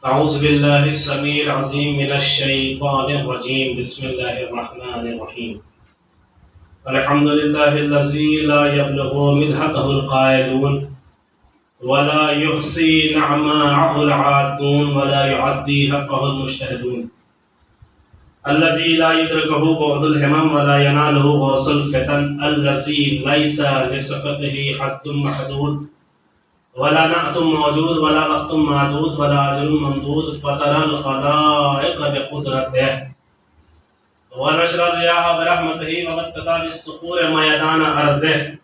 أعوذ بالله السميع العظيم من الشيطان الرجيم بسم الله الرحمن الرحيم الحمد لله الذي لا يبلغ مدحته القائلون ولا يحصي نعماءه العادون ولا يعدي حقه المجتهدون الذي لا يدركه بعد الهمم ولا يناله غوص الفتن الذي ليس لصفته حد محدود ولا نعت موجود ولا وقت معدود ولا أجل ممدود فطر الخلائق بقدرته ونشر الرياح برحمته وبتتا بالصخور ميدان أرضه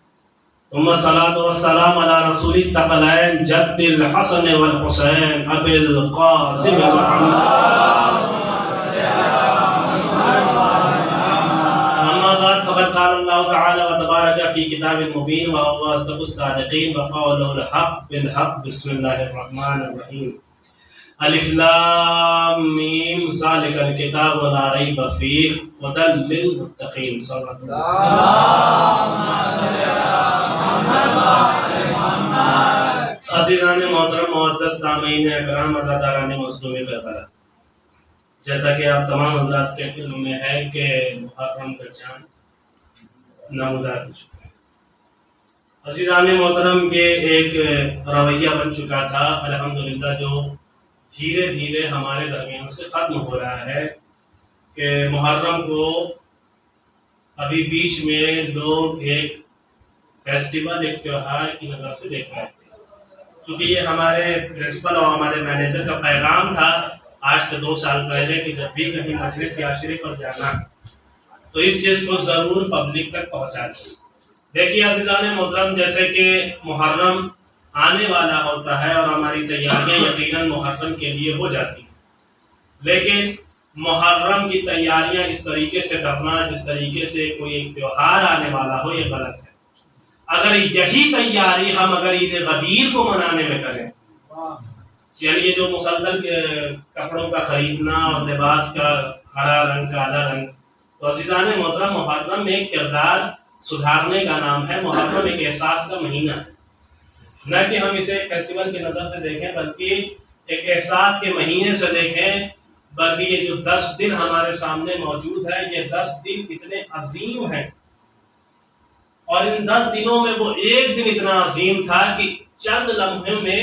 ثم الصلاة والسلام على رسول الثقلين جد الحسن والحسين أبي القاسم محمد. فقد قال الله تعالى وتبارك في كتاب المبين وهو أصدق الصادقين وقوله الحق بالحق بسم الله الرحمن الرحيم ألف لام ميم ذلك الكتاب لا ريب فيه هدى للمتقين. صلى الله عليه وسلم. عزیزان محترم معزز سامعین اکرام عزاداران مظلوم کربلا، جیسا کہ آپ تمام حضرات کے علم میں ہے کہ محرم کا چاند نامودار ہو چکا ہے. عزیزان محترم یہ ایک رویہ بن چکا تھا الحمدللہ جو دھیرے دھیرے ہمارے درمیان سے ختم ہو رہا ہے کہ محرم کو ابھی بیچ میں لوگ ایک فیسٹیول ایک تہوار کی نظر سے دیکھ رہے تھے. چونکہ یہ ہمارے پرنسپل اور ہمارے مینیجر کا پیغام تھا آج سے 2 سال پہلے کہ جب بھی کہیں مجلس یا عشرے پر جانا تو اس چیز کو ضرور پبلک تک پہنچا دیں. دیکھیے عزیزان محترم، جیسے کہ محرم آنے والا ہوتا ہے اور ہماری تیاریاں یقیناً محرم کے لیے ہو جاتی ہیں، لیکن محرم کی تیاریاں اس طریقے سے کرنا جس طریقے سے کوئی ایک تہوار آنے والا ہو یہ غلط ہے. اگر یہی تیاری ہم اگر عید غدیر کو منانے میں کریں، یعنی یہ جو مسلسل کپڑوں کا خریدنا اور لباس کا ہرا رنگ کالا رنگ، تو عزیزان محترم محرم میں ایک کردار سدھارنے کا نام ہے. محرم ایک احساس کا مہینہ ہے، نہ کہ ہم اسے ایک فیسٹیول کی نظر سے دیکھیں بلکہ ایک احساس کے مہینے سے دیکھیں. بلکہ یہ جو 10 دن ہمارے سامنے موجود ہے یہ 10 دن اتنے عظیم ہیں، اور ان 10 دنوں میں وہ ایک دن اتنا عظیم تھا کہ چند لمحے میں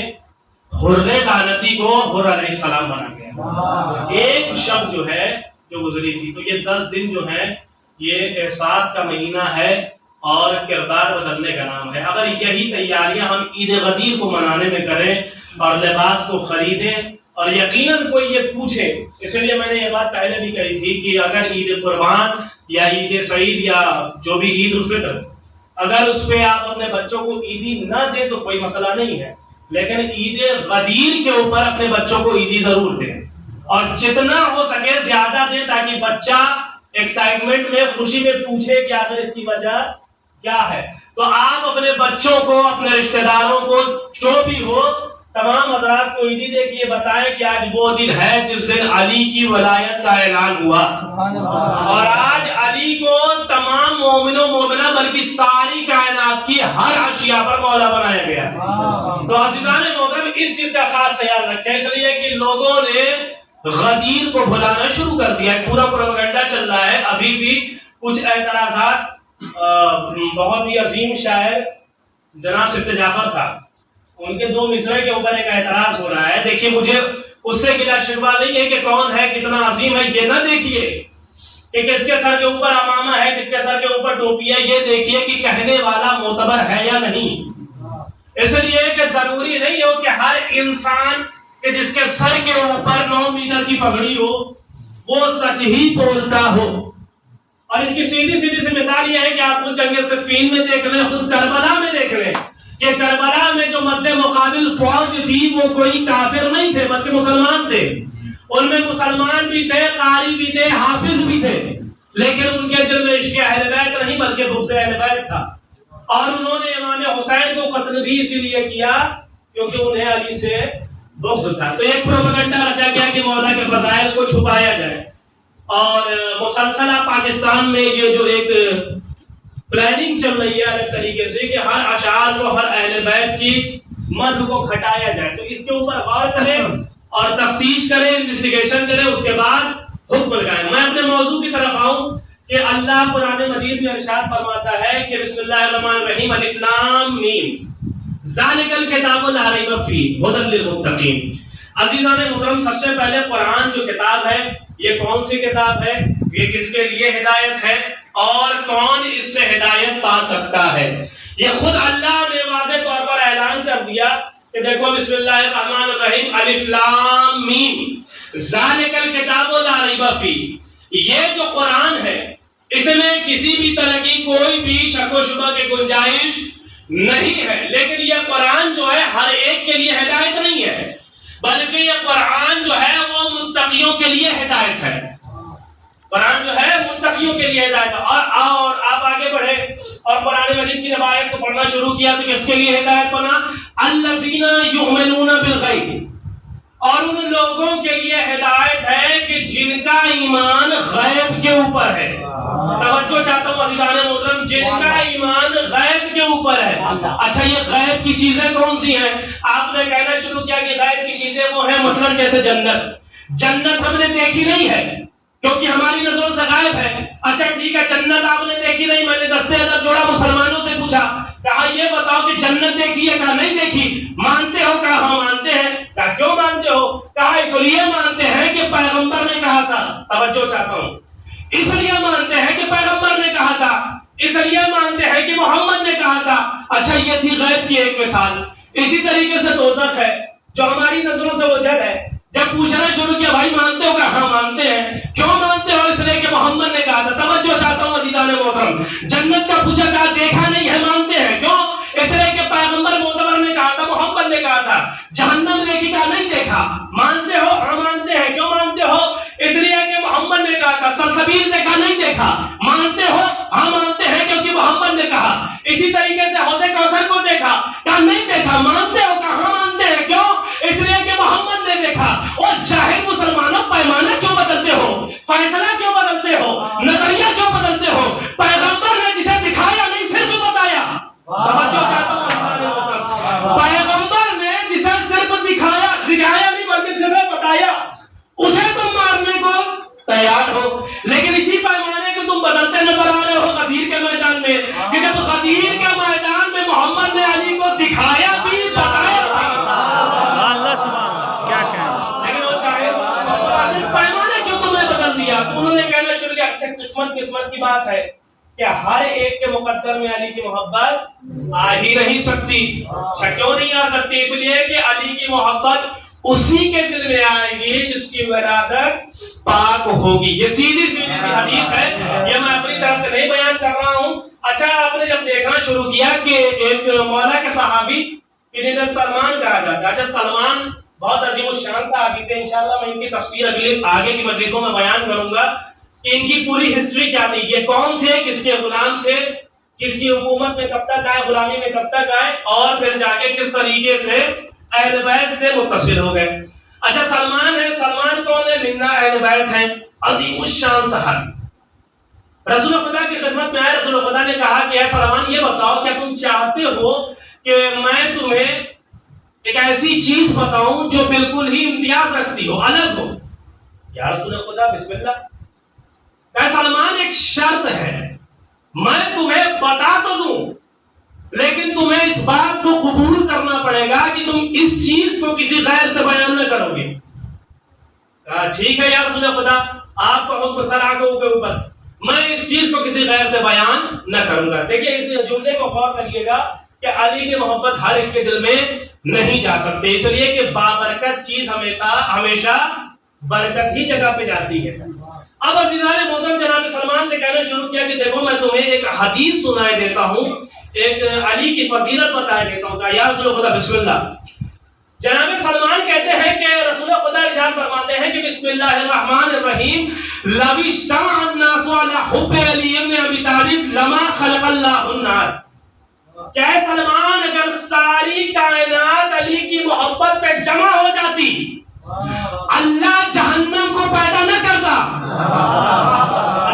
حر لعنتی کو حر علیہ السلام بنا گیا. ایک شب جو ہے جو گزری تھی. تو یہ 10 دن جو ہے یہ احساس کا مہینہ ہے اور کردار بدلنے کا نام ہے. اگر یہی تیاریاں ہم عید غدیر کو منانے میں کریں اور لباس کو خریدیں، اور یقیناً کوئی یہ پوچھے، اس لیے میں نے یہ بات پہلے بھی کہی تھی کہ اگر عید قربان یا عید سعید یا جو بھی عید الفطر، اگر اس پہ آپ اپنے بچوں کو عیدی نہ دیں تو کوئی مسئلہ نہیں ہے، لیکن عید غدیر کے اوپر اپنے بچوں کو عیدی ضرور دیں، اور جتنا ہو سکے زیادہ دیں تاکہ بچہ ایکسائٹمنٹ میں خوشی میں پوچھے کہ آخر اس کی وجہ کیا ہے. تو آپ اپنے بچوں کو اپنے رشتہ داروں کو جو بھی ہو تمام حضرات کو عیدی دے کے یہ بتائیں کہ آج وہ دن ہے جس دن علی کی ولایت کا اعلان ہوا، اور آج علی کو تمام مومن و مومنہ بلکہ ساری کائنات کی ہر اشیاء پر مولا بنایا گیا. تو عزیزان محترم اس چیز کا خاص خیال رکھیں، اس لیے کہ لوگوں نے غدیر کو بھلانا شروع کر دیا ہے. پورا پروپیگنڈا چل رہا ہے. ابھی بھی کچھ اعتراضات بہت ہی عظیم شاعر جناب سبت جعفر صاحب، ان کے 2 مصرے کے اوپر ایک اعتراض ہو رہا ہے. دیکھیے مجھے اس سے گلا شکوہ نہیں ہے کہ کون ہے کتنا عظیم ہے، یہ نہ دیکھیے کہ کس کے سر کے اوپر امامہ ہے کس کے سر کے اوپر ٹوپی ہے، یہ دیکھیے کہ کہنے والا معتبر ہے یا نہیں. اس لیے کہ ضروری نہیں ہو کہ ہر انسان کہ جس کے سر کے اوپر 9 میٹر کی پگڑی ہو وہ سچ ہی بولتا ہو. اور اس کی سیدھی سی مثال یہ ہے کہ آپ خود جنگ صفین میں دیکھ لیں، خود کربلا میں دیکھ لیں کہ کربلا میں جو مد مقابل فوج تھی وہ کوئی کافر نہیں تھے بلکہ مسلمان تھے. ان میں مسلمان بھی تھے، قاری بھی تھے، حافظ بھی تھے، لیکن ان کے دل میں عشق اہل بیت نہیں بلکہ بغض اہل بیت تھا. اور انہوں نے امام حسین کو قتل بھی اسی لیے کیا کیونکہ انہیں علی سے بغض تھا. تو ایک پروپیگنڈا رچا گیا کہ مولا کے فضائل کو چھپایا جائے، اور مسلسل پاکستان میں یہ جو ایک پلاننگ چل رہی ہے الگ طریقے سے کہ ہر اشعار کو، ہر اہل بیت کی مدح کو گھٹایا جائے. تو اس کے اوپر غور کریں اور تفتیش کرے، انویسٹیگیشن کرے، اس کے بعد حکم لگائیں۔ میں اپنے موضوع کی طرف آؤں کہ اللہ قرآن مجید میں ارشاد فرماتا ہے کہ بسم اللہ الرحمن الرحیم الف لام میم ذالک الکتاب لا ریب فیہ ھدی للمتقین۔ عزیزان محترم، سب سے پہلے قرآن جو کتاب ہے یہ کون سی کتاب ہے، یہ کس کے لیے ہدایت ہے اور کون اس سے ہدایت پا سکتا ہے؟ یہ خود اللہ نے واضح طور پر اعلان کر دیا کہ دیکھو بسم اللہ الرحمن الرحیم الف لام میم ذالک الکتاب لا ریب فیہ، یہ جو قرآن ہے اس میں کسی بھی طرح کی کوئی بھی شک و شبہ کی گنجائش نہیں ہے، لیکن یہ قرآن جو ہے ہر ایک کے لیے ہدایت نہیں ہے، بلکہ یہ قرآن جو ہے وہ متقیوں کے لیے ہدایت ہے۔ قرآن جو ہے متقیوں کے لیے ہدایت ہے۔ اور آپ آگے بڑھے اور قرآن مجید کی جب آیت کو پڑھنا شروع کیا تو کس کے لیے ہدایت بنا؟ الذین یؤمنون بالغیب، اور ان لوگوں کے لیے ہدایت ہے کہ جن کا ایمان غیب کے اوپر ہے۔ توجہ چاہتا ہوں عزیزان محترم، جن کا ایمان غیب کے اوپر ہے۔ اچھا، یہ غیب کی چیزیں کون سی ہیں؟ آپ نے کہنا شروع کیا کہ غیب کی چیزیں وہ ہیں مثلا جیسے جنت۔ جنت ہم نے دیکھی نہیں ہے کیونکہ ہماری نظروں سے غائب ہے۔ اچھا ٹھیک ہے، جنت آپ نے دیکھی نہیں، میں نے دستے ادب جوڑا مسلمانوں سے پوچھا، کہا یہ بتاؤ کہ جنت دیکھی ہے؟ کہا نہیں دیکھی۔ مانتے ہو؟ کہا ہاں مانتے ہیں۔ کہا کیوں مانتے ہو؟ کہا اس لیے مانتے ہیں کہ پیغمبر نے کہا تھا۔ توجہ چاہتا ہوں، اس لیے مانتے ہیں کہ پیغمبر نے کہا تھا، اس لیے مانتے ہیں کہ محمد نے کہا تھا۔ اچھا، یہ تھی غیب کی ایک مثال۔ اسی طریقے سے دوزخ ہے جو ہماری نظروں سے اوجھل ہے۔ جب پوچھنا شروع کیا بھائی مانتے ہو؟ کہ ہاں مانتے ہیں۔ کیوں مانتے ہو؟ اس لیے کہ محمد نے کہا تھا۔ توجہ چاہتا ہوں عزیزان محترم، جنت کا پوچھا، کہا دیکھا نہیں ہے، مانتے ہیں۔ کیوں؟ اس لیے کہ پیغمبر معتبر نے کہا تھا، محمد نے کہا تھا۔ جہنم دیکھی؟ کہا نہیں دیکھا۔ مانتے ہو؟ ہاں مانتے ہیں۔ کیوں مانتے ہو؟ اس لیے کہ محمد نے کہا تھا۔ سلسبیل دیکھا؟ نہیں دیکھا۔ مانتے ہو؟ ہاں مانتے ہیں کیونکہ محمد نے کہا۔ اسی طریقے سے حوض کوثر کو دیکھا؟ کہا نہیں دیکھا۔ مانتے ہو؟ کہا ہاں مانتے ہیں۔ کیوں؟ اس لیے کہ محمد نے دیکھا۔ اور جاہل مسلمانوں، پیمانہ کیوں بدلتے ہو؟ فیصلہ کیوں بدلتے ہو؟ نظریہ کیوں بدلتے ہو؟ پیغمبر نے جسے دکھایا نہیں صرف بتایا۔ توجہ چاہتا ہوں، پیغمبر نے جسے صرف دکھایا نہیں بلکہ صرف بتایا، اسے تم مارنے کو تیار ہو۔ لیکن اسی پیمانے کو تم بدلتے نظر آ رہے ہو غدیر کے میدان میں، کہ جب غدیر کے میدان میں محمد نے علی کو دکھایا بھی بتایا بھی۔ اللہ سبحان کیا کہنا، لیکن وہ چاہے پیمانے کیوں تم نے بدل دیا؟ انہوں نے کہنا شروع کیا اچھا قسمت کی بات ہے کہ ہر ایک کے مقدر میں علی کی محبت آ ہی نہیں سکتی۔ اچھا کیوں نہیں آ سکتی؟ اس لیے کہ علی کی محبت اسی کے دل میں آئے گی جس کی ولادت پاک ہوگی۔ یہ سیدھی سی حدیث ہے، یہ میں اپنی طرف سے نہیں بیان کر رہا ہوں۔ اچھا، آپ نے جب دیکھنا شروع کیا کہ ایک مولا کے صحابی جنہیں سلمان کہا جاتا ہے، اچھا سلمان بہت عظیم الشان صحابی تھے، انشاءاللہ میں ان کی تفسیر آگے کی مجلسوں میں بیان کروں گا کہ ان کی پوری ہسٹری کیا تھی، یہ کون تھے، کس کے غلام تھے، کس کی حکومت میں کب تک آئے، غلامی میں کب تک آئے، اور پھر جا کے کس طریقے سے اہل بیت سے متصل ہو گئے۔ اچھا سلمان ہے، سلمان کون ہے؟ منا اہل بیت ہیں، عظیم الشان صحابی۔ رسول خدا کی خدمت میں آئے، رسول خدا نے کہا کہ اے سلمان یہ بتاؤ کیا تم چاہتے ہو کہ میں تمہیں ایک ایسی چیز بتاؤں جو بالکل ہی امتیاز رکھتی ہو، الگ ہو؟ یا رسول خدا بسم اللہ۔ اے سلمان ایک شرط ہے، میں تمہیں بتا تو دوں لیکن تمہیں اس بات کو قبول کرنا پڑے گا کہ تم اس چیز کو کسی غیر سے بیان نہ کرو گے۔ کہا ٹھیک ہے یا رسول خدا، آپ کا حکم سر آنکھوں کے اوپر، میں اس چیز کو کسی غیر سے بیان نہ کروں گا۔ دیکھیے اس جملے کو غور کریے گا کہ علی کی محبت ہر ایک کے دل میں نہیں جا سکتے، اس لیے کہ بابرکت چیز ہمیشہ برکت ہی جگہ پہ جاتی ہے۔ اب عزیزان محترم جناب سلمان سے کہنا شروع کیا کہ دیکھو میں تمہیں ایک حدیث سنائے دیتا ہوں، ایک علی کی فضیلت بتا دیتا ہوں۔ یا رسول خدا بسم اللہ۔ جناب سلمان کہتے ہیں کہ رسول خدا ارشاد فرماتے ہیں کہ بسم اللہ الرحمن الرحیم، لو اجتمع الناس علی حب علی بن ابی طالب لما خلق اللہ النار۔ کہ سلمان اگر ساری کائنات علی کی محبت پہ جمع ہو جاتی اللہ جہنم کو پیدا نہ کرتا۔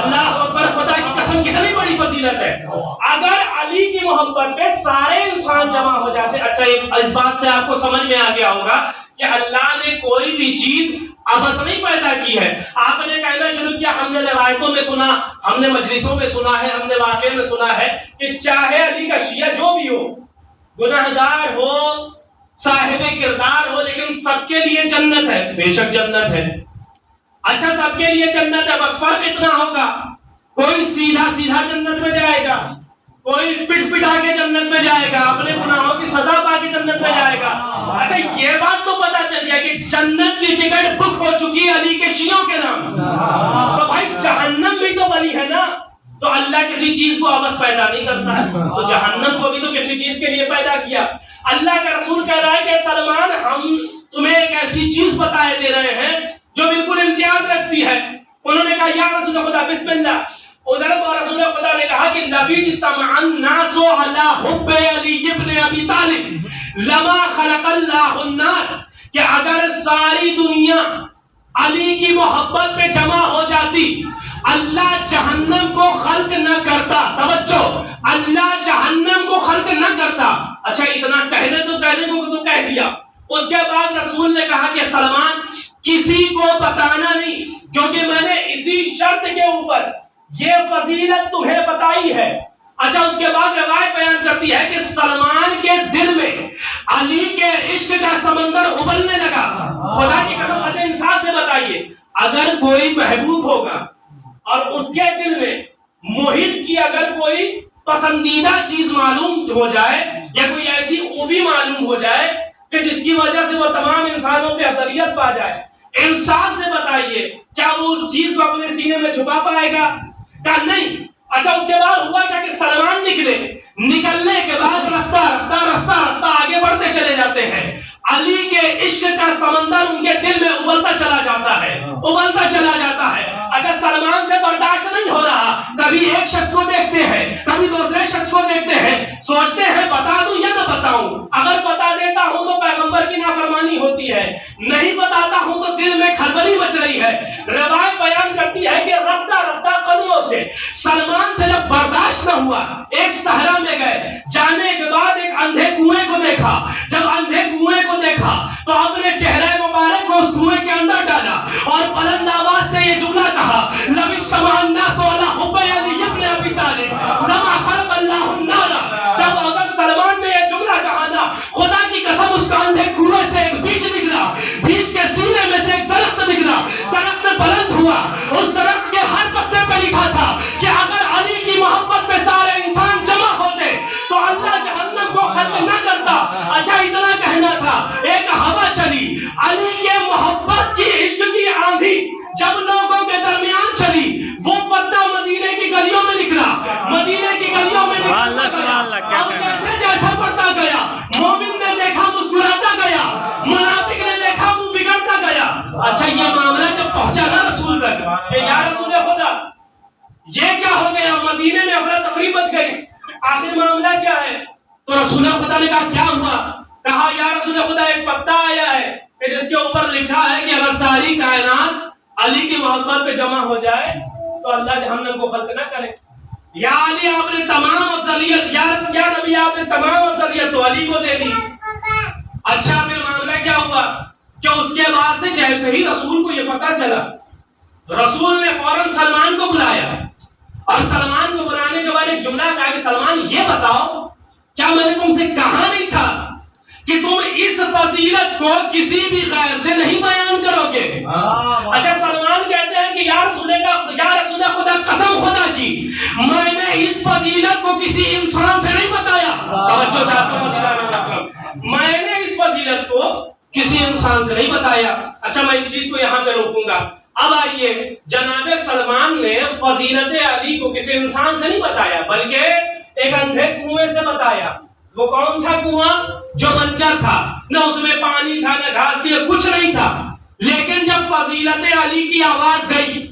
اللہ اکبر، خدا کی قسم کتنی بڑی فضیلت ہے۔ اگر علی کی محبت پہ سارے انسان جمع ہو جاتے، اچھا اس بات سے آپ کو سمجھ میں آ گیا ہوگا کہ اللہ نے کوئی بھی چیز ابس نہیں پیدا کی ہے. آپ نے کہنا شروع کیا ہم نے روایتوں میں سنا, ہم نے مجلسوں میں سنا ہے, ہم نے واقعے میں سنا ہے کہ چاہے علی کا شیعہ جو بھی ہو, گناہگار ہو, صاحب کردار ہو, لیکن سب کے لیے جنت ہے. بے شک جنت ہے. اچھا سب کے لیے جنت ہے, بس فرق اتنا ہوگا کوئی سیدھا سیدھا جنت میں جائے گا, کوئی پٹ پٹا کے جنت میں جائے گا, اپنے گناہوں کی سزا پا کے جنت میں جائے گا. اچھا یہ بات تو پتا چل گیا کہ جنت کی ٹکٹ بک ہو چکی ہے علی کے شیعوں کے نام. تو بھائی جہنم بھی تو بنی ہے نا. تو اللہ کسی چیز کو عبث پیدا نہیں کرتا ہے, تو جہنم کو بھی تو کسی چیز کے لیے پیدا کیا. اللہ کا رسول کہہ رہا ہے کہ سلمان ہم تمہیں ایک ایسی چیز بتائے دے رہے ہیں جو بالکل امتیاز رکھتی ہے. انہوں نے کہا یا رسول خدا بسم اللہ. ادھر رسول خدا نے کہا کہ لبیج تمع الناس علی حب علی ابن ابی طالب لما خلق اللہ النار, کہ اگر ساری دنیا علی کی محبت پہ جمع ہو جاتی اللہ جہنم کو خلق نہ کرتا. توجہ, اللہ جہنم کو خلق نہ کرتا. اچھا اتنا کہنے کو تو کہہ دیا. اس کے بعد رسول نے کہا کہ سلمان کسی کو بتانا نہیں, کیونکہ میں نے اسی شرط کے اوپر یہ فضیلت تمہیں بتائی ہے. اچھا اس کے بعد روایت بیان کرتی ہے کہ سلمان کے دل میں علی کے عشق کا سمندر ابلنے لگا. خدا کی قسم. اچھا انصاف سے بتائیے, اگر کوئی محبوب ہوگا اور اس کے دل میں محب کی اگر کوئی پسندیدہ چیز معلوم ہو جائے یا کوئی ایسی خوبی معلوم ہو جائے کہ جس کی وجہ سے وہ تمام انسانوں پہ افضلیت پا جائے, انصاف سے بتائیے کیا وہ اس چیز کو اپنے سینے میں چھپا پائے گا؟ کہ نہیں. اچھا اس کے بعد ہوا کیا کہ سلمان نکلنے کے بعد رفتہ آگے بڑھتے چلے جاتے ہیں. علی کے عشق کا سمندر ان کے دل میں ابلتا چلا جاتا ہے. اچھا سلمان سے برداشت نہیں ہو رہا, کبھی ایک شخص کو دیکھتے ہیں, کبھی دوسرے شخص کو دیکھتے ہیں, سوچتے ہیں بتا دوں یا نہ بتاؤں. اگر بتا دیتا ہوں تو پیغمبر کی نافرمانی ہوتی ہے, نہیں بتاتا ہوں تو دل میں کھلبلی مچ رہی ہے. روایت بیان کرتی ہے کہ رفتہ قدموں سے سلمان سے جب برداشت نہ ہوا ایک صحرا میں گئے. جانے کے بعد ایک اندھے کنویں کو دیکھا. جب اندھے کنویں کو دیکھا تو اپنے چہرے مبارک کو اس کنویں کے اندر ڈالا اور بلند آواز سے یہ جملہ کہا لو اجتمع الناس علی حب علی ابن ابی طالب لما خلق اللہ النار. جب اگر سلمان نے یہ جملہ کہا نا, خدا کی قسم اس کا اندھے کنویں سے ایک بیج نکلا, بیج کے سینے میں سے ایک درخت نکلا, درخت بلند ہوا. اس درخت کے ہر پتے پہ لکھا تھا کہ اگر علی کی محبت پہ سارے انسان جمع ہوتے تو اللہ جہنم کو خلق نہ کرتا. اچھا اتنا کہنا تھا, ایک ہوا چلی علی کے محبت کی عشق کی آندھی جب لوگوں کے درمیان چلی, وہ پتا مدینے کی گلیوں میں نکلا. اب جیسے پڑتا گیا, مومن نے دیکھا مسکراتا گیا, منافق نے دیکھا وہ بگڑتا گیا. اچھا یہ معاملہ جب پہنچا نا رسول تک کہ یا رسول خدا یہ کیا ہو گیا, مدینے میں افراتفری مچ گئی, آخر معاملہ کیا ہے؟ تو رسول خدا نے کہا کیا ہوا؟ کہا یا رسول خدا ایک پتا آیا ہے کہ جس کے اوپر لکھا ہے کہ اگر ساری کائنات علی کی محبت پہ جمع ہو جائے تو اللہ جہنم کو خلق نہ کرے. یا علی آپ نے تمام افضلیت, یا نبی آپ نے تمام افضلیت تو علی کو دے دی. اچھا پھر معاملہ کیا ہوا کہ اس کے بعد سے جیسے ہی رسول کو یہ پتا چلا, رسول نے فوراً سلمان کو بلایا اور سلمان کو بلانے کے بعد ایک جملہ کہا کہ سلمان یہ بتاؤ کیا میں نے تم سے کہا نہیں تھا کہ تم اس فضیلت کو کسی بھی غیر سے نہیں بیان کرو گے؟ اچھا سلمان کہتے ہیں کہ یا رسول خدا قسم خدا کی میں نے اس فضیلت کو کسی انسان سے نہیں بتایا. توجہ چاہتا ہوں, میں نے اس فضیلت کو کسی انسان سے نہیں بتایا. اچھا میں اس چیز کو یہاں پہ روکوں گا. اب آئیے, جناب سلمان نے فضیلت علی کو کسی انسان سے نہیں بتایا بلکہ ایک اندھے کنویں سے بتایا. وہ کون سا کنواں؟ جو بنجر تھا, نہ اس میں پانی تھا نہ گھاس تھی, کچھ نہیں تھا. لیکن جب فضیلت علی کی آواز گئی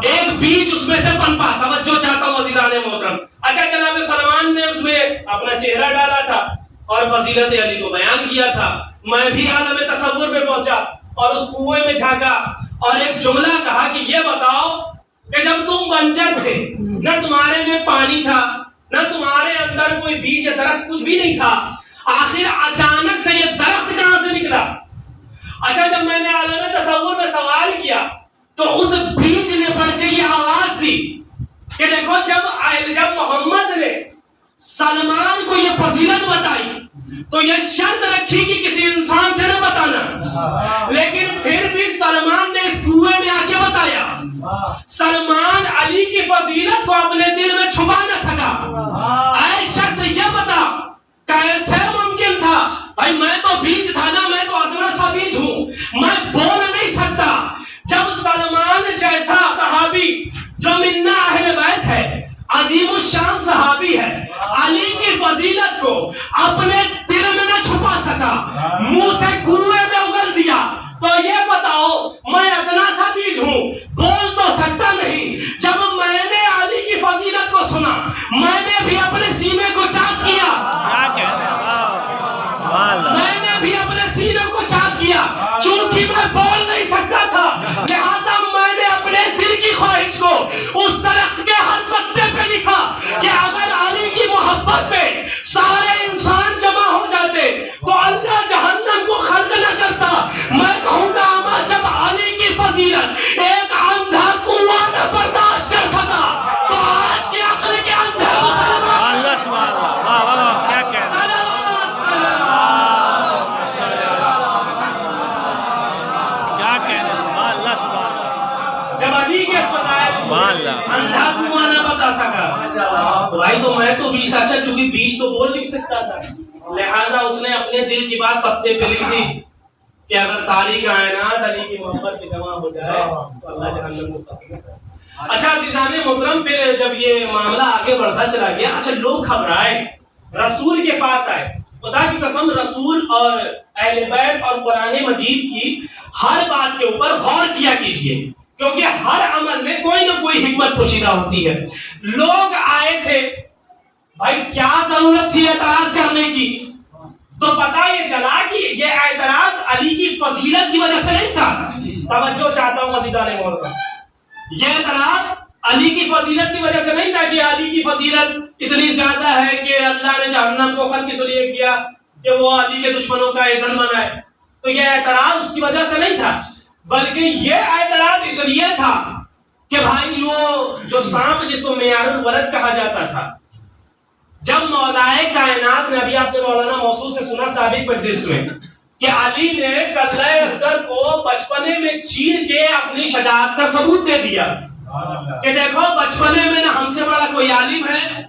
ایک بیج اس میں سے پنپا. توجہ چاہتا ہوں عزیزان محترم. اچھا جناب سلمان نے اس میں اپنا چہرہ ڈالا تھا اور فضیلت علی کو بیان کیا تھا. میں بھی عالم تصور میں پہنچا اور اس کنویں میں جھانکا اور ایک جملہ کہا کہ یہ بتاؤ کہ جب تم بنجر تھے, نہ تمہارے میں پانی تھا نہ تمہارے اندر کوئی بیج یا درخت, کچھ بھی نہیں تھا, آخر اچانک سے یہ درخت کہاں سے نکلا؟ اچھا جب میں نے عالم تصور میں سوال کیا تو اس بیج نے بڑھ کے یہ آواز دی کہ دیکھو جب محمد نے سلمان کو یہ فضیلت بتائی تو یہ شرط رکھی کہ کسی انسان سے نہ بتانا، لیکن پھر بھی سلمان نے اس کنویں میں آ کے بتایا۔ سلمان علی کی فضیلت کو اپنے دل میں چھپا نہ سکا۔ اے شخص یہ بتا کیسے ممکن تھا؟ بھائی میں تو بیج تھا نا، میں تو ادنا سا بیج ہوں، میں بول نہیں سکتا۔ جب سلمان جیسا صحابی جو منا اہل بیت ہے، عظیم الشان صحابی ہے، علی کی فضیلت کو اپنے دل میں نہ چھپا سکا، منہ سے کنویں میں اگل دیا، تو یہ بتاؤ میں ادنا سا بیج ہوں، بول تو سکتا نہیں۔ جب میں نے علی کی فضیلت کو سنا، میں نے بھی اپنے سینے کو چاک کیا، میں نے بھی اپنے سینے کو چاک کیا، چونکہ میں بول نہیں سکتا تھا، لہذا میں نے اپنے دل کی خواہش کو اس درخت کے ہر پتے پہ لکھا کہ اگر علی کی محبت پہ سارے انسان جمع ہو جاتے تو اللہ جہنم کو خلق نہ کرتا۔ میں کہوں گا اما جب علی کی فضیلت ایک اندھا کنواں نہ برداشت کر سکا تو آج کے عقل کے اندھے مسلمان اللہ سبحان اللہ، واہ واہ واہ، کیا کہنا ہے، کیا کہنا ہے، سبحان اللہ سبحان اللہ، جب علی کے پیدائش سبحان اللہ، اندھا کنواں نہ بتا سکا تو بھائی تو میں تو بیج تھا، چونکہ بیج تو بول نہیں سکتا تھا، لہٰذا اس نے اپنے دل کی بات پتے پہ لکھ دی کہ اگر ساری کائنات علی کی محبت پہ جمع ہو جائے تو اللہ جہنم کو خلق نہ کرے۔ اچھا عزیزان محترم، پھر جب یہ معاملہ آگے بڑھتا چلا گیا، اچھا لوگ گھبرائے، رسول کے پاس آئے، خدا کی قسم رسول اور اہل بیت اور قرآن مجید کی ہر بات کے اوپر غور کیا کیجئے، کیونکہ ہر عمل میں کوئی نہ کوئی حکمت پوشیدہ ہوتی ہے۔ لوگ آئے تھے، بھائی کیا ضرورت تھی اعتراض کرنے کی؟ تو پتہ یہ چلا کہ یہ اعتراض علی کی فضیلت کی وجہ سے نہیں تھا۔ توجہ چاہتا ہوں عزیزان محترم، یہ اعتراض علی کی فضیلت کی وجہ سے نہیں تھا کہ علی کی فضیلت اتنی زیادہ ہے کہ اللہ نے جہنم کو خلق اس لیے کیا کہ وہ علی کے دشمنوں کا ایندھن بنائے، تو یہ اعتراض اس کی وجہ سے نہیں تھا، بلکہ یہ اعتراض اس لیے تھا کہ بھائی وہ جو سانپ جس کو معیار الولد کہا جاتا تھا، جب مولائے کائنات نے، ابھی آپ نے مولانا موصول سے سنا سابق مجلس میں کہ علی نے کلہ اصغر کو بچپنے میں چیر کے اپنی شجاعت کا ثبوت دے دیا کہ دیکھو بچپنے میں نہ ہم سے بڑا کوئی عالم ہے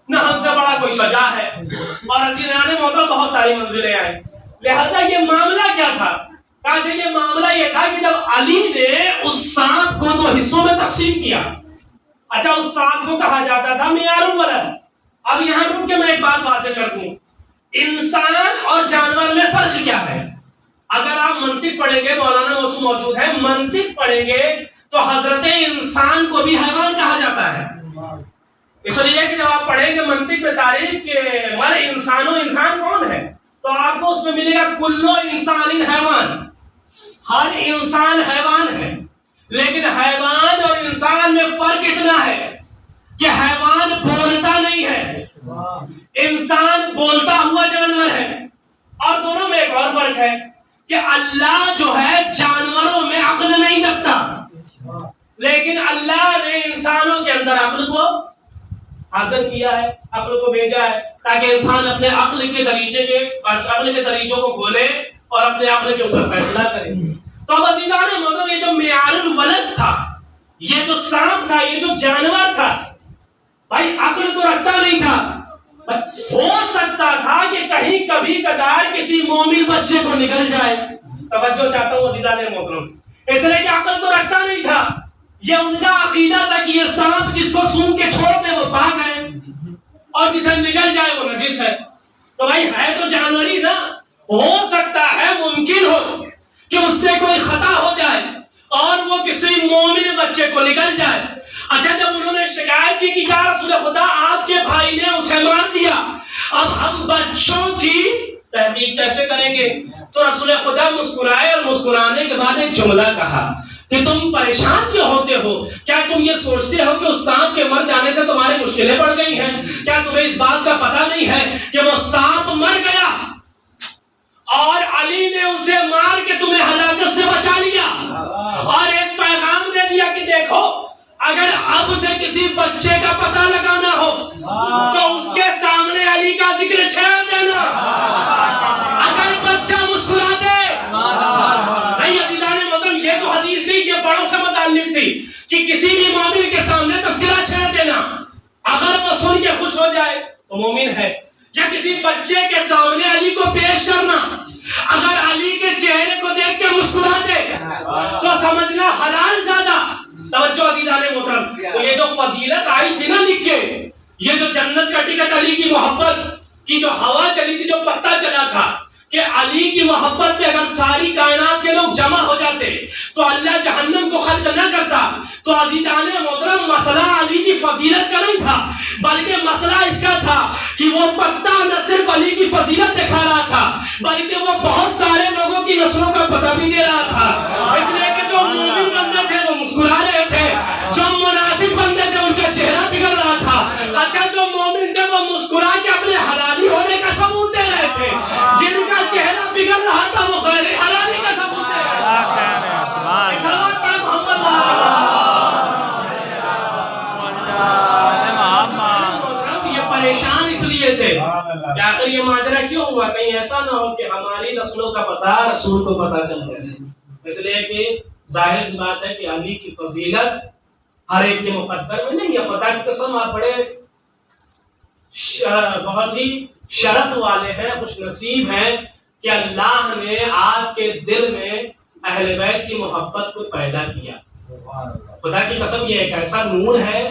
نہ ہم سے بڑا کوئی شجاع ہے، اور عزیزان محترم بہت ساری منزلیں آئیں۔ لہذا یہ معاملہ کیا تھا؟ کہا یہ معاملہ یہ تھا کہ جب علی نے اس سانپ کو دو حصوں میں تقسیم کیا، اچھا اس سانپ کو کہا جاتا تھا معیار الولد۔ اب یہاں رک کے میں ایک بات واضح کر دوں، انسان اور جانور میں فرق کیا ہے؟ اگر آپ منطق پڑھیں گے، مولانا موصول موجود ہے، منطق پڑھیں گے تو حضرت انسان کو بھی حیوان کہا جاتا ہے، اس لیے کہ جب آپ پڑھیں گے منطق میں تعریف کہ مر انسانو، انسان کون ہے، تو آپ کو اس میں ملے گا کلو انسان حیوان، ہر انسان حیوان ہے، لیکن حیوان اور انسان میں فرق اتنا ہے کہ حیوان بولتا نہیں ہے، انسان بولتا ہوا جانور ہے، اور دونوں میں ایک اور فرق ہے کہ اللہ جو ہے جانوروں میں عقل نہیں رکھتا، لیکن اللہ نے انسانوں کے اندر عقل کو حاضر کیا ہے، عقل کو بھیجا ہے تاکہ انسان اپنے عقل کے طریقوں کو کھولے اور اپنے عقل کے اوپر فیصلہ کرے۔ تو اب عزیزان محترم، یہ جو معیار الولد تھا، یہ جو سانپ تھا، یہ جو جانور تھا، بھائی عقل تو رکھتا نہیں تھا، ہو سکتا تھا کہ کہیں کبھی کدار کسی مومن بچے کو نکل جائے۔ توجہ چاہتا ہوں عزیزان محترم، اس لیے کہ عقل تو رکھتا نہیں تھا، یہ ان کا عقیدہ تھا کہ یہ سانپ جس کو سونگ کے چھوڑ دے وہ پاک ہے اور جسے نگل جائے وہ نجس ہے۔ تو بھائی ہے تو جانور ہی نا، ہو سکتا ہے ممکن ہو کہ اس سے کوئی خطا ہو جائے اور وہ کسی مومن بچے کو نگل جائے۔ اچھا جب انہوں نے شکایت کی کہ یا رسول خدا آپ کے بھائی نے اسے مار دیا، اب ہم بچوں کی تحقیق کیسے کریں گے؟ تو رسول خدا مسکرائے اور مسکرانے کے بعد ایک جملہ کہا کہ تم پریشان کیوں ہوتے ہو؟ کیا تم یہ سوچتے ہو کہ اس سانپ کے مر جانے سے تمہاری مشکلیں بڑھ گئی ہیں؟ کیا تمہیں اس بات کا پتہ نہیں ہے کہ وہ سانپ مر گیا اور علی نے اسے مار کے تمہیں ہلاکت سے بچا لیا، اور ایک پیغام دے دیا کہ دیکھو اگر اب سے کسی بچے کا پتہ لگانا ہو تو اس کے سامنے علی کا ذکر چھیڑ دینا، اگر بچہ مسکرا دے۔ نہیں عزیزان محترم، یہ جو حدیث تھی یہ بڑوں سے متعلق تھی کہ کسی بھی مومن کے سامنے تذکرہ چھیڑ دینا، اگر وہ سن کے خوش ہو جائے تو مومن ہے، یا کسی بچے کے سامنے علی کو پیش کرنا، اگر علی کے چہرے کو دیکھ کے مسکرا دے تو سمجھنا حلال زیادہ۔ توجہ عزیزان محترم، تو یہ جو فضیلت آئی تھی نا لکھ کے، یہ جو جنت کا ٹکٹ علی کی محبت کی جو ہوا چلی تھی، جو پتہ چلا تھا کہ علی کی محبت پہ اگر ساری کائنات کے لوگ جمع ہو جاتے تو اللہ جہنم کو خلق نہ کرتا۔ تو عزیزان محترم، مسئلہ علی کی فضیلت کا نہیں تھا، بلکہ مسئلہ اس کا تھا کہ وہ پتہ نہ صرف علی کی فضیلت دکھا رہا تھا بلکہ وہ بہت سارے لوگوں کی نسلوں کا پتہ بھی دے رہا تھا۔ اس لیے کہ جو مومن بندے تھے وہ مسکرا رہے تھے، جو منافق بندے تھے ان کا چہرہ بگڑ رہا تھا۔ اچھا، جو مومن تھے وہ مسکرا کے اپنے حلالی ہونے کا ثبوت دے رہے تھے، جن کا چہرہ بگڑ رہا تھا وہ غیر حلالی کا ثبوت دے رہے تھے۔ صلوات پڑھ محمد۔ یہ پریشان اس لیے تھے کہ آخر یہ ماجرا کیوں ہوا، کہیں ایسا نہ ہو کہ ہماری نسلوں کا پتہ رسول کو پتہ چل جائے۔ اس لیے کہ ظاہر بات ہے کہ علی کی فضیلت ہر ایک کے مقدر میں نہیں ہے۔ خدا کی قسم آپ بڑے بہت ہی شرف والے ہیں، خوش نصیب ہیں کہ اللہ نے آپ کے دل میں اہل بیت کی محبت کو پیدا کیا۔ خدا کی قسم، یہ ایک ایسا نور ہے،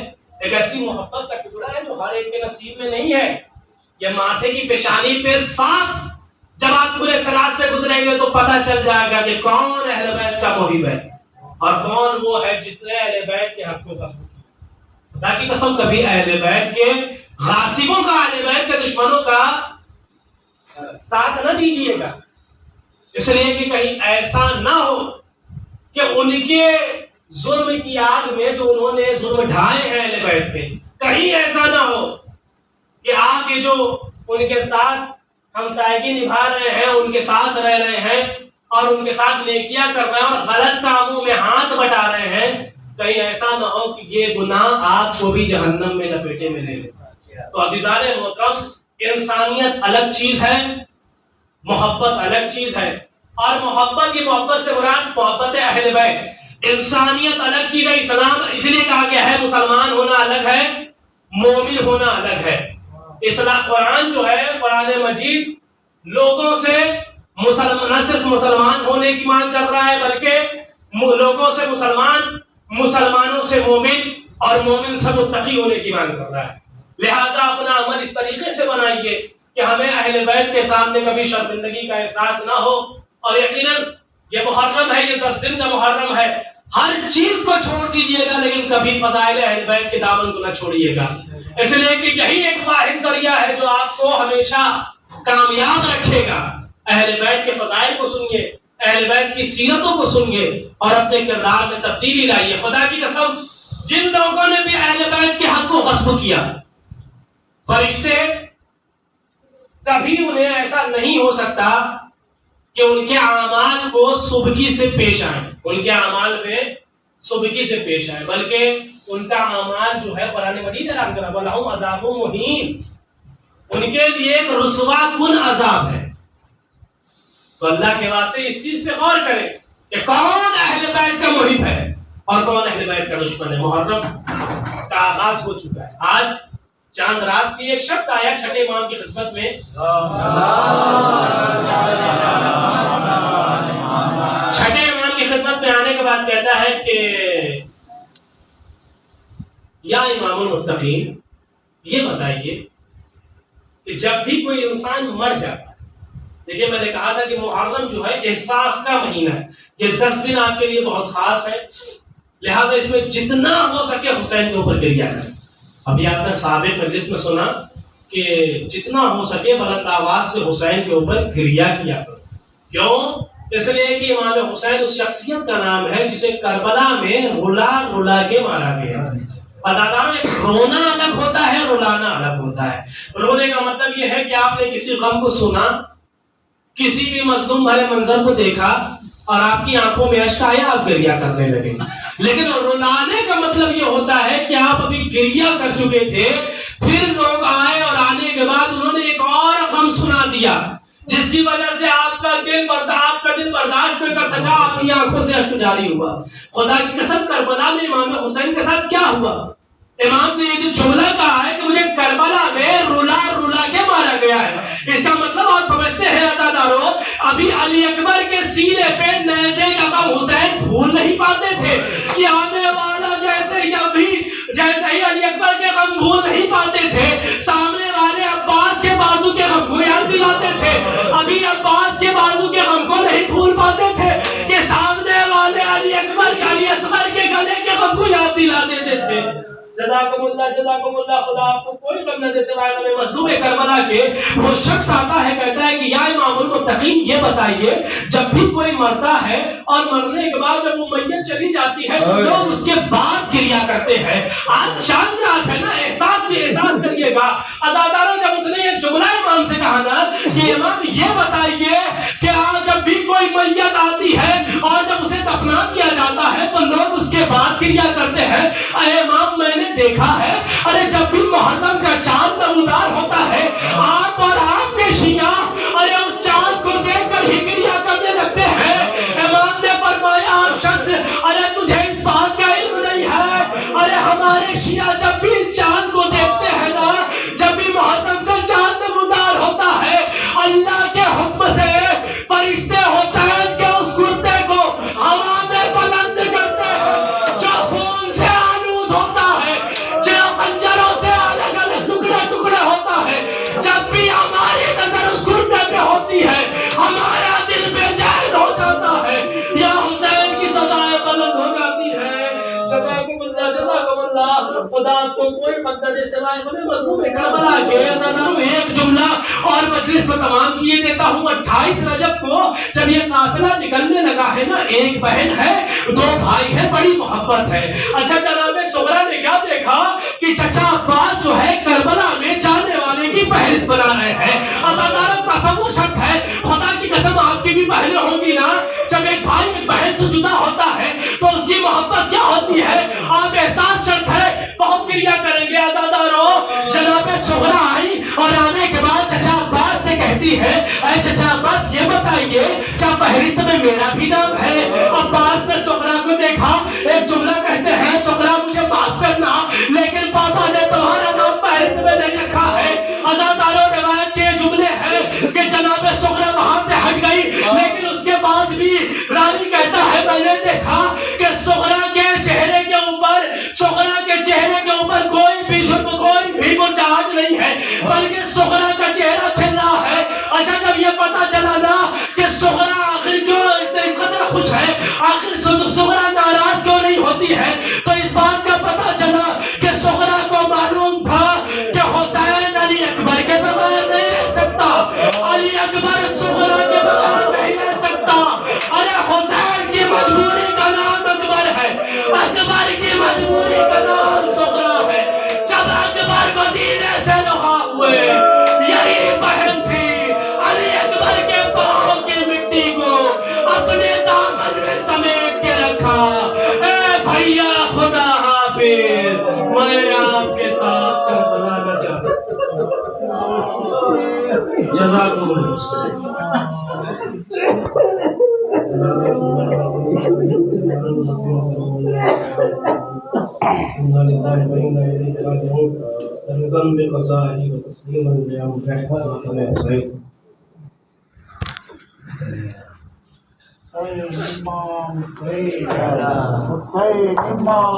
ایک ایسی محبت کا ٹکڑا ہے جو ہر ایک کے نصیب میں نہیں ہے۔ یہ ماتھے کی پیشانی پہ صاف جب آپ پورے صراط سے گزریں گے تو پتہ چل جائے گا کہ کون اہل بیت کا محب ہے اور کون وہ ہے جس نے اہل بیت کے حق کو غصب کیا۔ خدا کی قسم، کبھی اہل بیت کے غاصبوں کا، اہل بیت کے دشمنوں کا ساتھ نہ دیجیے گا، اس لیے کہ کہیں ایسا نہ ہو کہ ان کے ظلم کی آگ میں جو انہوں نے ظلم ڈھائے ہیں اہل بیت پہ، کہیں ایسا نہ ہو کہ آگے جو ان کے ساتھ ہمسائیگی نبھا رہے ہیں، ان کے ساتھ رہ رہے ہیں اور ان کے ساتھ نیکیاں کر رہے ہیں اور غلط کاموں میں ہاتھ بٹا رہے ہیں، کہیں ایسا نہ ہو کہ یہ گناہ آپ کو بھی جہنم میں لپیٹے میں لے لے۔ تو عزیزان محترم، انسانیت الگ چیز ہے، محبت الگ چیز ہے، اور محبت، یہ محبت سے مراد محبت اہل بیت۔ انسانیت الگ چیز ہے، اسلام اس لیے کہا گیا ہے مسلمان ہونا الگ ہے، مومن ہونا الگ ہے۔ اسلام، قرآن جو ہے، قرآن مجید لوگوں سے نہ صرف مسلمان ہونے کی مانگ کر رہا ہے بلکہ لوگوں سے مسلمانوں سے مومن اور مومن سے متقی ہونے کی مانگ کر رہا ہے۔ لہٰذا اپنا عمل اس طریقے سے بنائیے کہ ہمیں اہل بیت کے سامنے کبھی شرمندگی کا احساس نہ ہو، اور یقیناً یہ محرم ہے، یہ 10 دن کا محرم ہے، ہر چیز کو چھوڑ دیجیے گا لیکن کبھی فضائل اہل بیت کے دامن کو نہ چھوڑیے گا، اس لیے کہ یہی ایک واحد ذریعہ ہے جو آپ کو ہمیشہ کامیاب رکھے گا۔ اہل بیت کے فضائل کو سنیے، اہل بیت کی سیرتوں کو سنیے اور اپنے کردار میں تبدیلی لائیے۔ خدا کی قسم، جن لوگوں نے بھی اہل بیت کے حق کو غصب کیا، فرشتے کبھی انہیں ایسا نہیں ہو سکتا کہ ان کے اعمال کو سبکی سے پیش آئیں، ان کے اعمال میں سبکی سے پیش آئیں، بلکہ ان کا اعمال جو ہے قرآن مجید اعلان کرا وَلَهُمْ عَذَابٌ مُهِينٌ، ان کے لیے ایک رسوا کن عذاب ہے۔ تو اللہ کے واسطے اس چیز پہ غور کریں کہ کون اہل بیت کا محب ہے اور کون اہل بیت کا دشمن ہے۔ محرم کا آغاز ہو چکا ہے، آج چاند رات تھی، ایک شخص آیا چھٹے امام کی خدمت میں، چھٹے امام کی خدمت میں آنے کے بعد کہتا ہے کہ یا امام المتقین، یہ بتائیے کہ جب بھی کوئی انسان مر جاتا ہے، دیکھیں میں نے کہا تھا کہ محرم جو ہے احساس کا مہینہ ہے، یہ 10 دن آپ کے لیے بہت خاص ہے، لہٰذا اس میں جتنا ہو سکے حسین کے اوپر گریہ کریں۔ ابھی آپ نے سابق مجلس میں سنا کہ جتنا ہو سکے بلند آواز سے حسین کے اوپر گریہ کیا کرو۔ کیوں؟ اس لیے کہ امام حسین اس شخصیت کا نام ہے جسے کربلا میں رلا رلا کے مارا گیا۔ رونا الگ ہوتا ہے، رلانا الگ ہوتا ہے۔ رونے کا مطلب یہ ہے کہ آپ نے کسی غم کو سنا کسی بھی مظلوم بھرے منظر کو دیکھا اور آپ کی آنکھوں میں اشک آیا، آپ گریہ کرنے لگے. لیکن رلانے کا مطلب یہ ہوتا ہے کہ آپ ابھی گریہ کر چکے تھے، پھر لوگ آئے اور آنے کے بعد انہوں نے ایک اور غم سنا دیا جس کی وجہ سے آپ کا دل برداشت نہ کر سکا، آپ کی آنکھوں سے اشک جاری ہوا. خدا کی قسم کربلا میں امام حسین کے ساتھ کیا ہوا؟ امام نے یہ جو جملہ کہا ہے کہ مجھے کربلا میں رلا کے مارا گیا ہے، اس کا مطلب آپ سمجھتے ہیں عزادارو، ابھی علی اکبر کے سینے پہ نیزے کا غم حسین بھول نہیں پاتے تھے کہ آنے والا جیسے ہی علی اکبر کے غم بھول نہیں پاتے تھے، سامنے والے عباس کے بازو کے غم کو یاد دلاتے تھے. ابھی عباس کے بازو کے غم کو نہیں بھول پاتے تھے کہ سامنے والے علی اصغر کے گلے کے غم کو یاد دلا دیتے تھے. جزاکم اللہ. خدا آپ کو کوئی غم نہ دے سوائے غم مظلوم کربلا کے. وہ شخص آتا ہے کہتا ہے کہ یا امام المتقین یہ بتائیے، جب بھی کوئی مرتا ہے اور مرنے کے بعد جب وہ میت چلی جاتی ہے تو لوگ اس کے بعد گریہ کرتے ہیں. آج چاند رات ہے نا، احساس کریے گا عزاداروں، جب اس نے یہ جملہ امام سے کہا نا کہ امام یہ بتائیے کہ آج جب بھی کوئی میت آتی ہے اور جب اسے دفنا کیا جاتا ہے تو لوگ اس کے بعد گریہ کرتے ہیں. اے امام میں نے دیکھا ہے، ارے جب بھی محرم کا چاند نمودار ہوتا ہے آپ اور آپ کے شیعہ ارے اس چاند کو دیکھ کر ہی گریہ کرنے لگتے ہیں. امام نے فرمایا شخص ارے تجھے اس بات کا علم نہیں ہے، ارے ہمارے شیعہ جب بھی اس چاند کو دیکھتے ہیں نا، جب بھی محرم کا چاند نمودار ہوتا ہے، اللہ کے حکم سے فرشتے حسین کے اس کرتے کو ہوا میں بلند کرتے ہیں جو خون سے آلود ہوتا ہے، جو خنجروں سے الگ الگ ٹکڑے ہوتا ہے. جب بھی ہماری نظر اس کرتے پہ ہوتی ہے ہمارا دل بے چین ہو جاتا ہے، یا حسین کی صدائیں بلند ہو جاتی ہے. جزاکم اللہ. خدا آپ کو کوئی مدد سوائے غم مظلوم کربلا کے. ایک جملہ اور مجلس کو تمام کیے دیتا ہوں. 28 رجب کو جب یہ قافلہ نکلنے لگا ہے نا، ایک بہن ہے، 2 بھائی ہیں، بڑی محبت ہے. اچھا جناب سغرا نے کیا دیکھا کہ چچا عباس جو ہے کربلا میں جانے والے کی فہرست بنا رہے ہیں. عزاداروں تصور شرط ہے، خدا کی قسم آپ کی بھی بہنیں ہوں گی نا، جب ایک بھائی ایک بہن سے جدا ہوتا ہے تو اس کی محبت کیا ہوتی ہے، آپ احساس شرط ہے بہت گریہ کریں گے. عزاداروں جناب سغرا آئی اور آنے کے بعد چچا عباس سے کہتی ہے اے چچا عباس یہ بتائیے کیا فہرست میں میرا بھی نام ہے؟ عباس نے سغرا کو دیکھا، ایک جملہ کہتے ہیں سغرا مجھے معاف کرنا لیکن پاپا نے تمہارا نام فہرست میں نہیں رکھا ہے. عزاداروں روایت کے جملے ہیں کہ جناب سغرا وہاں سے ہٹ گئی، لیکن اس کے بعد بھی راوی کہتا ہے میں نے دیکھا کہ سغرا کے چہرے کے اوپر کوئی بھی مرجھاہٹ نہیں ہے، بلکہ سغرا کا چہرہ کھل رہا ہے. اچھا جب یہ پتا چلا نا کہ سغرا آخر کیوں اس سے قدر خوش ہے، آخر سغرا ناراض کیوں نہیں ہوتی ہے، تو اس بات کا پتا چلا کہ سغرا کو معلوم تھا کہ حسین علی اکبر کے بغیر نہیں رہ سکتا، علی اکبر سغرا کے بغیر نہیں رہ سکتا. ارے حسین کی مجبوری کا نام اکبر ہے، اکبر کی مجبوری کا نام سغرا ہے. جب اکبر مدینے سے رہا ہوئے یہی بہن تھی، علی اکبر کے پاؤں کی مٹی کو اپنے دامن میں سمیٹ کے رکھا. اے بھیا خدا حافظ، میں آپ کے ساتھ کربلا کا چاہتا ہوں. جزاکم امام